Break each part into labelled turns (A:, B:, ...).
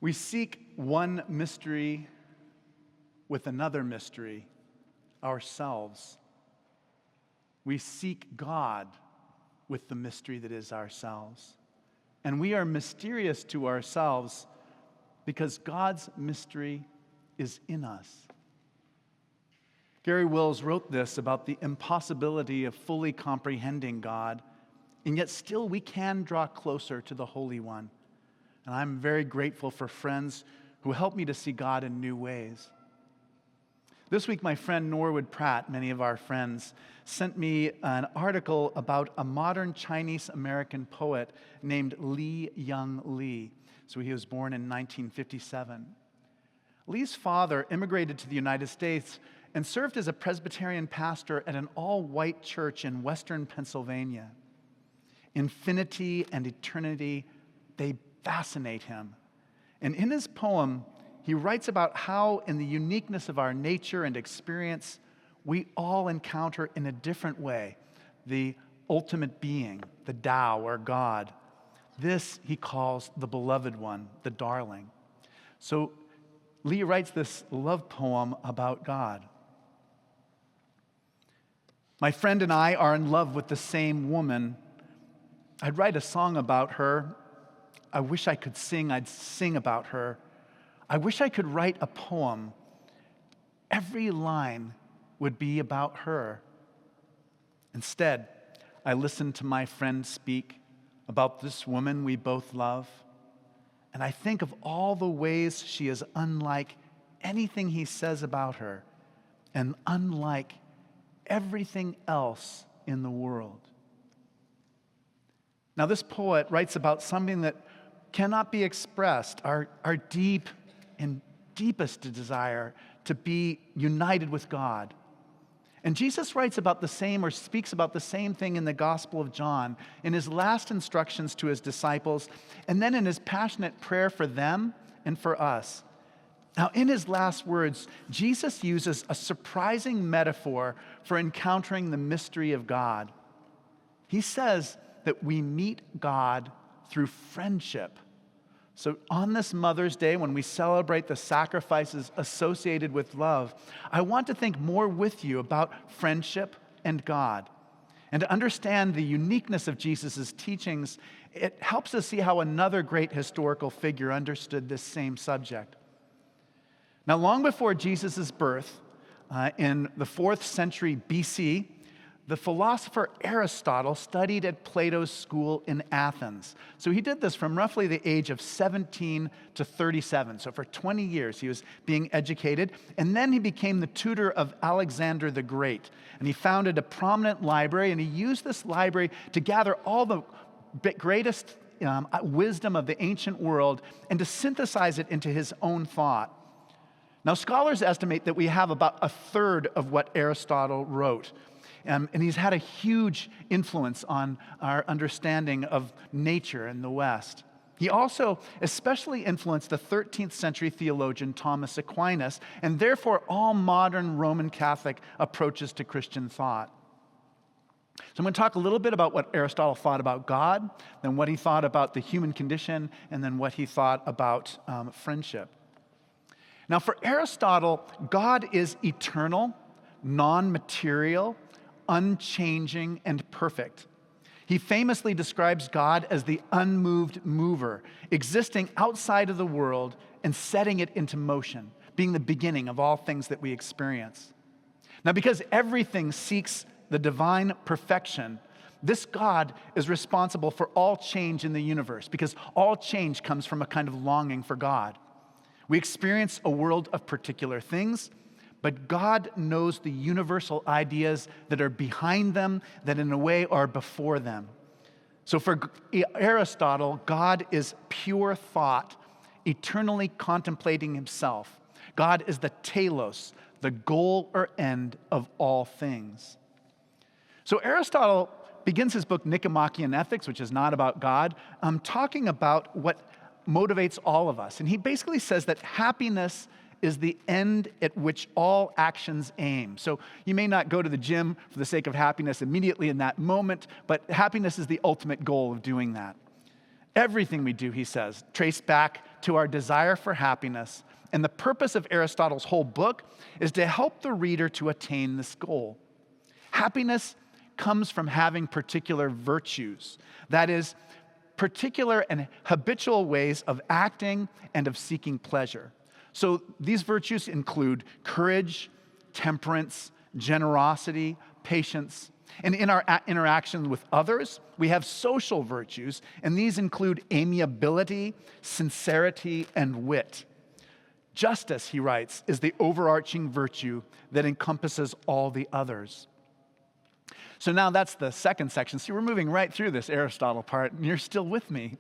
A: We seek one mystery with another mystery, ourselves. We seek God with the mystery that is ourselves. And we are mysterious to ourselves because God's mystery is in us. Gary Wills wrote this about the impossibility of fully comprehending God, and yet still we can draw closer to the Holy One. And I'm very grateful for friends who help me to see God in new ways. This week, my friend Norwood Pratt, many of our friends, sent me an article about a modern Chinese-American poet named Li Young Li. So he was born in 1957. Li's father immigrated to the United States and served as a Presbyterian pastor at an all-white church in western Pennsylvania. Infinity and eternity, they fascinate him. And in his poem, he writes about how, in the uniqueness of our nature and experience, we all encounter in a different way the ultimate being, the Tao or God. This he calls the beloved one, the darling. So Li writes this love poem about God. My friend and I are in love with the same woman. I'd write a song about her. I wish I could sing, I'd sing about her. I wish I could write a poem. Every line would be about her. Instead, I listen to my friend speak about this woman we both love, and I think of all the ways she is unlike anything he says about her, and unlike everything else in the world. Now, this poet writes about something that cannot be expressed, our deep and deepest desire to be united with God. And Jesus writes about the same, or speaks about the same thing in the Gospel of John, in his last instructions to his disciples, and then in his passionate prayer for them and for us. Now, in his last words, Jesus uses a surprising metaphor for encountering the mystery of God. He says that we meet God through friendship. So on this Mother's Day, when we celebrate the sacrifices associated with love, I want to think more with you about friendship and God. And to understand the uniqueness of Jesus' teachings, it helps us see how another great historical figure understood this same subject. Now, long before Jesus' birth, in the 4th century BC, the philosopher Aristotle studied at Plato's school in Athens. So he did this from roughly the age of 17 to 37. So for 20 years he was being educated. And then he became the tutor of Alexander the Great. And he founded a prominent library, and he used this library to gather all the greatest wisdom of the ancient world and to synthesize it into his own thought. Now, scholars estimate that we have about a third of what Aristotle wrote. And he's had a huge influence on our understanding of nature in the West. He also especially influenced the 13th century theologian Thomas Aquinas, and therefore all modern Roman Catholic approaches to Christian thought. So I'm going to talk a little bit about what Aristotle thought about God, then what he thought about the human condition, and then what he thought about friendship. Now, for Aristotle, God is eternal, non-material, unchanging, and perfect. He famously describes God as the unmoved mover, existing outside of the world and setting it into motion, being the beginning of all things that we experience. Now, because everything seeks the divine perfection, this God is responsible for all change in the universe, because all change comes from a kind of longing for God. We experience a world of particular things, but God knows the universal ideas that are behind them, that in a way are before them. So for Aristotle, God is pure thought, eternally contemplating himself. God is the telos, the goal or end of all things. So Aristotle begins his book Nicomachean Ethics, which is not about God, talking about what motivates all of us. And he basically says that happiness is the end at which all actions aim. So you may not go to the gym for the sake of happiness immediately in that moment, but happiness is the ultimate goal of doing that. Everything we do, he says, trace back to our desire for happiness. And the purpose of Aristotle's whole book is to help the reader to attain this goal. Happiness comes from having particular virtues. That is, particular and habitual ways of acting and of seeking pleasure. So these virtues include courage, temperance, generosity, patience. And in our interactions with others, we have social virtues, and these include amiability, sincerity, and wit. Justice, he writes, is the overarching virtue that encompasses all the others. So now that's the second section. See, we're moving right through this Aristotle part, and you're still with me.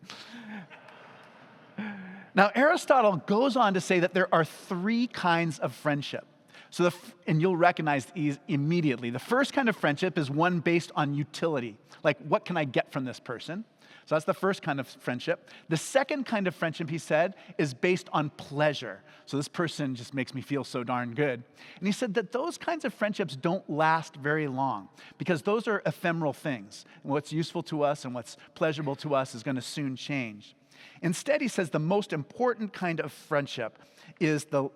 A: Now, Aristotle goes on to say that there are three kinds of friendship. And you'll recognize these immediately. The first kind of friendship is one based on utility. Like, what can I get from this person? So that's the first kind of friendship. The second kind of friendship, he said, is based on pleasure. So this person just makes me feel so darn good. And he said that those kinds of friendships don't last very long because those are ephemeral things. And what's useful to us and what's pleasurable to us is going to soon change. Instead, he says the most important kind of friendship is the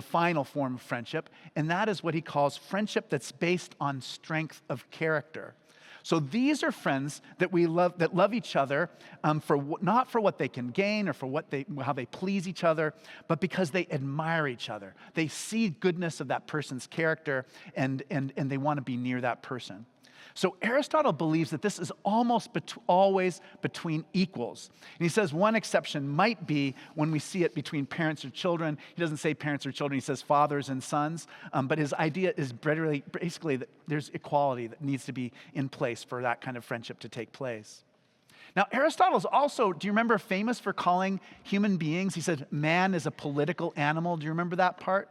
A: final form of friendship, and that is what he calls friendship that's based on strength of character. So these are friends that we love, that love each other not for what they can gain or for how they please each other, but because they admire each other. They see goodness of that person's character, and they want to be near that person. So Aristotle believes that this is almost always between equals. And he says one exception might be when we see it between parents or children. He doesn't say parents or children, he says fathers and sons. But his idea is basically that there's equality that needs to be in place for that kind of friendship to take place. Now, Aristotle's also, do you remember, famous for calling human beings, he said, man is a political animal. Do you remember that part?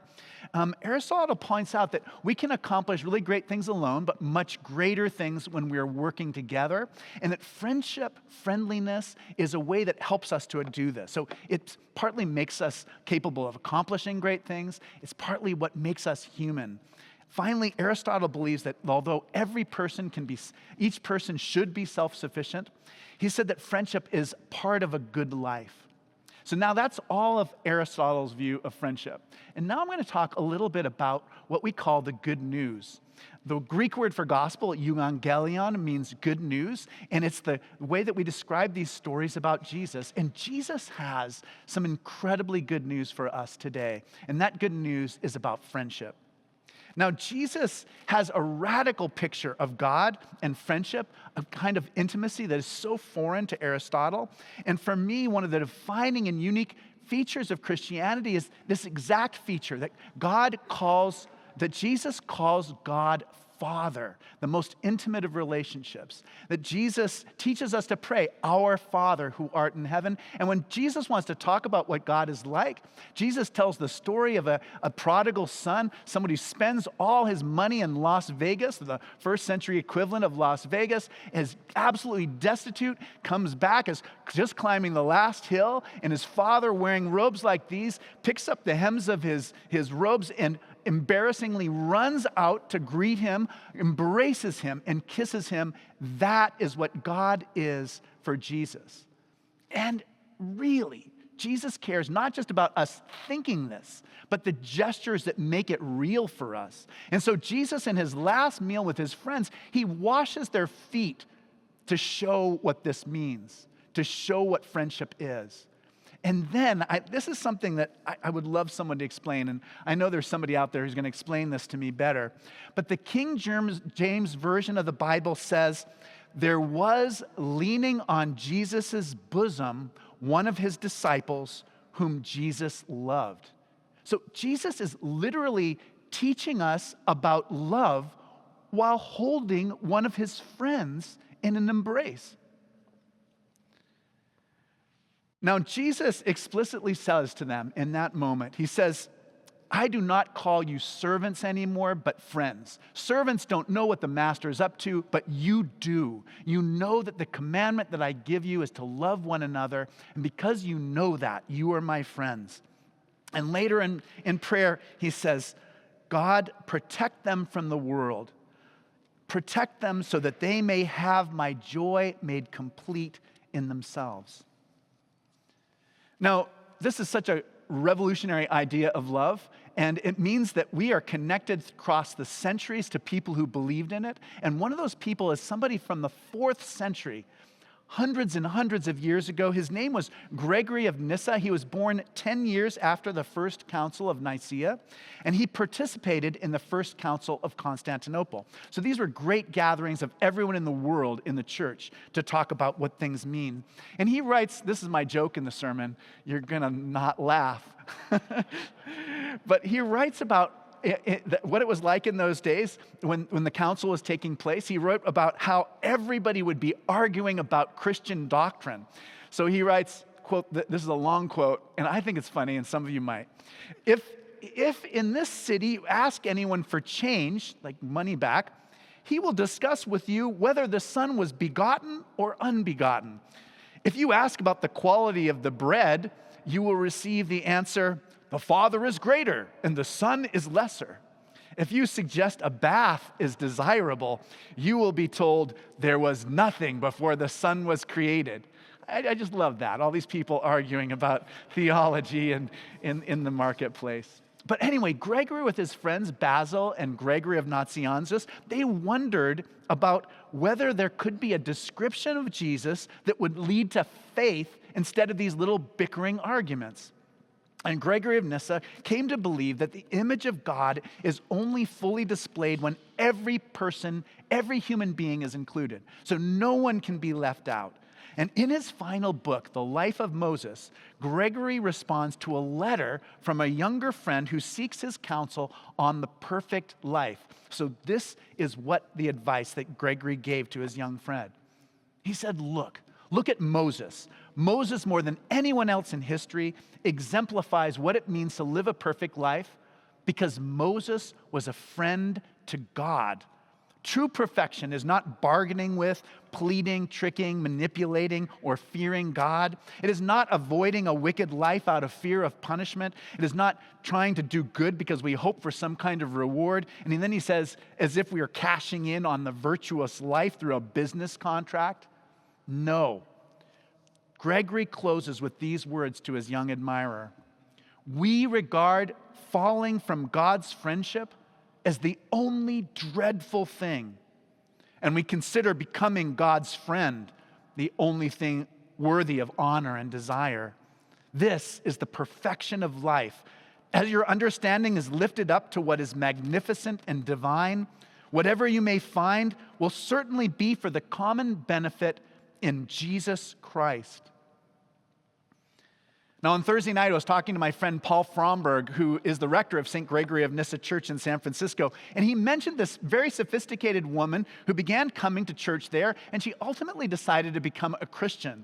A: Aristotle points out that we can accomplish really great things alone, but much greater things when we are working together, and that friendliness is a way that helps us to do this. So it partly makes us capable of accomplishing great things. It's partly what makes us human. Finally, Aristotle believes that although each person should be self-sufficient, he said that friendship is part of a good life. So now that's all of Aristotle's view of friendship. And now I'm going to talk a little bit about what we call the good news. The Greek word for gospel, euangelion, means good news, and it's the way that we describe these stories about Jesus. And Jesus has some incredibly good news for us today, and that good news is about friendship. Now, Jesus has a radical picture of God and friendship, a kind of intimacy that is so foreign to Aristotle. And for me, one of the defining and unique features of Christianity is this exact feature that Jesus calls God Father, the most intimate of relationships. That Jesus teaches us to pray, our Father who art in heaven. And when Jesus wants to talk about what God is like, Jesus tells the story of a prodigal son, somebody who spends all his money in Las Vegas, the first century equivalent of Las Vegas, is absolutely destitute, comes back, is just climbing the last hill, and his father, wearing robes like these, picks up the hems of his robes and embarrassingly runs out to greet him, embraces him, and kisses him. That is what God is for Jesus. And really, Jesus cares not just about us thinking this, but the gestures that make it real for us. And so Jesus, in his last meal with his friends, he washes their feet to show what this means, to show what friendship is. And then, this is something that I would love someone to explain, and I know there's somebody out there who's going to explain this to me better. But the King James Version of the Bible says, there was leaning on Jesus' bosom one of his disciples whom Jesus loved. So Jesus is literally teaching us about love while holding one of his friends in an embrace. Now, Jesus explicitly says to them in that moment, he says, I do not call you servants anymore, but friends. Servants don't know what the master is up to, but you do. You know that the commandment that I give you is to love one another, and because you know that, you are my friends. And later in prayer, he says, God, protect them from the world. Protect them so that they may have my joy made complete in themselves. Now, this is such a revolutionary idea of love, and it means that we are connected across the centuries to people who believed in it. And one of those people is somebody from the 4th century, hundreds and hundreds of years ago. His name was Gregory of Nyssa. He was born 10 years after the First Council of Nicaea, and he participated in the First Council of Constantinople. So these were great gatherings of everyone in the world in the church to talk about what things mean. And he writes, this is my joke in the sermon, you're going to not laugh, but he writes about what it was like in those days when the council was taking place. He wrote about how everybody would be arguing about Christian doctrine. So he writes, quote, this is a long quote, and I think it's funny, and some of you might. If in this city you ask anyone for change, like money back, he will discuss with you whether the Son was begotten or unbegotten. If you ask about the quality of the bread, you will receive the answer, the Father is greater and the Son is lesser. If you suggest a bath is desirable, you will be told there was nothing before the Son was created. I just love that. All these people arguing about theology and in the marketplace. But anyway, Gregory with his friends Basil and Gregory of Nazianzus, they wondered about whether there could be a description of Jesus that would lead to faith instead of these little bickering arguments. And Gregory of Nyssa came to believe that the image of God is only fully displayed when every person, every human being is included. So no one can be left out. And in his final book, The Life of Moses, Gregory responds to a letter from a younger friend who seeks his counsel on the perfect life. So this is what the advice that Gregory gave to his young friend. He said, look at Moses. Moses, more than anyone else in history, exemplifies what it means to live a perfect life because Moses was a friend to God. True perfection is not bargaining with, pleading, tricking, manipulating, or fearing God. It is not avoiding a wicked life out of fear of punishment. It is not trying to do good because we hope for some kind of reward. And then he says, as if we are cashing in on the virtuous life through a business contract. No. Gregory closes with these words to his young admirer. We regard falling from God's friendship as the only dreadful thing, and we consider becoming God's friend the only thing worthy of honor and desire. This is the perfection of life. As your understanding is lifted up to what is magnificent and divine, whatever you may find will certainly be for the common benefit in Jesus Christ. Now, on Thursday night, I was talking to my friend Paul Fromberg, who is the rector of St. Gregory of Nyssa Church in San Francisco, and he mentioned this very sophisticated woman who began coming to church there, and she ultimately decided to become a Christian.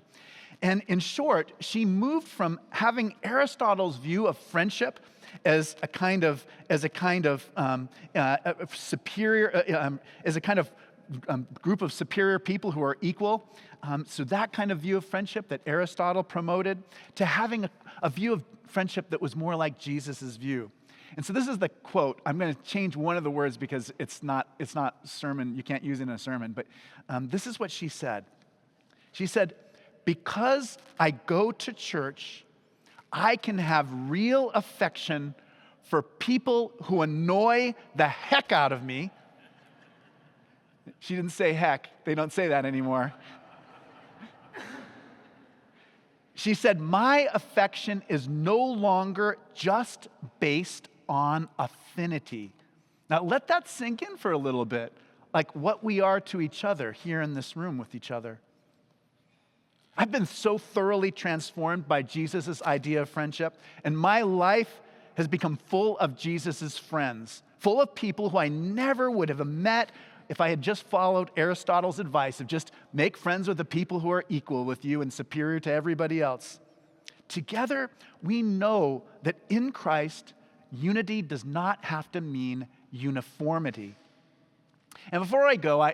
A: And in short, she moved from having Aristotle's view of friendship as a kind of group of superior people who are equal. So that kind of view of friendship that Aristotle promoted, to having a view of friendship that was more like Jesus' view. And so this is the quote. I'm going to change one of the words because it's not sermon. You can't use it in a sermon. But this is what she said. She said, because I go to church, I can have real affection for people who annoy the heck out of me. She didn't say heck. They don't say that anymore. She said, my affection is no longer just based on affinity. Now, let that sink in for a little bit, like what we are to each other here in this room with each other. I've been so thoroughly transformed by Jesus' idea of friendship, and my life has become full of Jesus' friends, full of people who I never would have met if I had just followed Aristotle's advice of just make friends with the people who are equal with you and superior to everybody else. Together, we know that in Christ, unity does not have to mean uniformity. And before I go, I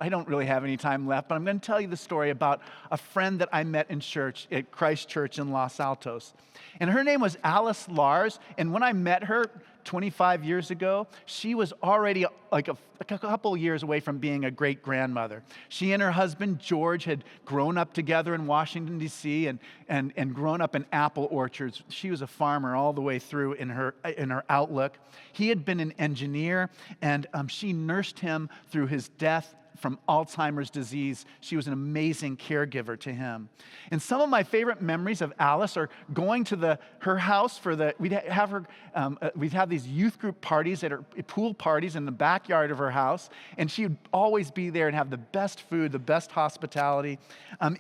A: don't really have any time left, but I'm going to tell you the story about a friend that I met in church at Christ Church in Los Altos. And her name was Alice Lars, and when I met her 25 years ago, she was already like a couple years away from being a great-grandmother. She and her husband, George, had grown up together in Washington, D.C., and grown up in apple orchards. She was a farmer all the way through in her outlook. He had been an engineer, and she nursed him through his death from Alzheimer's disease. She was an amazing caregiver to him. And some of my favorite memories of Alice are going to her house we'd have these youth group parties at her pool parties in the backyard of her house, and she would always be there and have the best food, the best hospitality.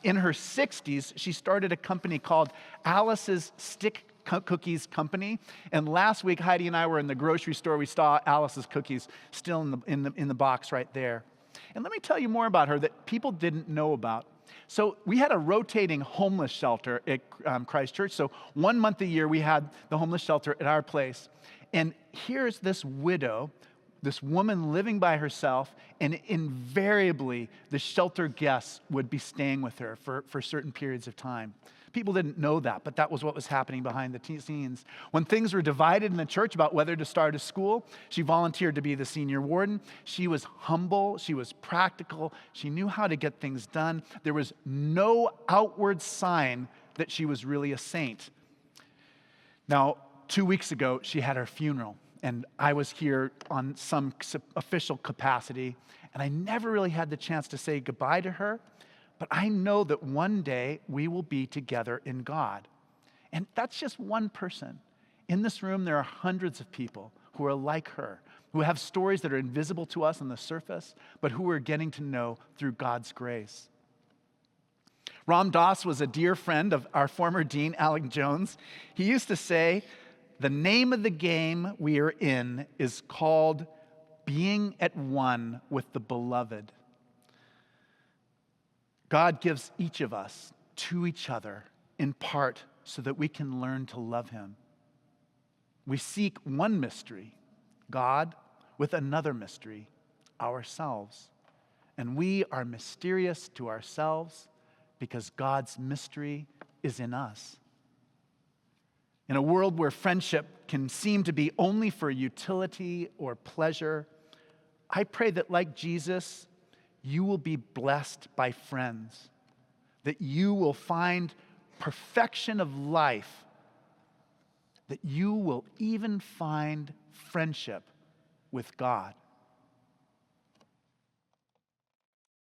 A: In her 60s, she started a company called Alice's Stick Cookies Company. And last week, Heidi and I were in the grocery store. We saw Alice's cookies still in the box right there. And let me tell you more about her that people didn't know about. So we had a rotating homeless shelter at Christ Church. So 1 month a year, we had the homeless shelter at our place. And here's this widow, this woman living by herself, and invariably the shelter guests would be staying with her for certain periods of time. People didn't know that, but that was what was happening behind the scenes. When things were divided in the church about whether to start a school, she volunteered to be the senior warden. She was humble. She was practical. She knew how to get things done. There was no outward sign that she was really a saint. Now, 2 weeks ago, she had her funeral, and I was here on some official capacity, and I never really had the chance to say goodbye to her. But I know that one day we will be together in God. And that's just one person. In this room, there are hundreds of people who are like her, who have stories that are invisible to us on the surface, but who we're getting to know through God's grace. Ram Dass was a dear friend of our former dean, Alec Jones. He used to say, the name of the game we are in is called being at one with the beloved. God gives each of us to each other in part so that we can learn to love him. We seek one mystery, God, with another mystery, ourselves. And we are mysterious to ourselves because God's mystery is in us. In a world where friendship can seem to be only for utility or pleasure, I pray that like Jesus, you will be blessed by friends, that you will find perfection of life, that you will even find friendship with God.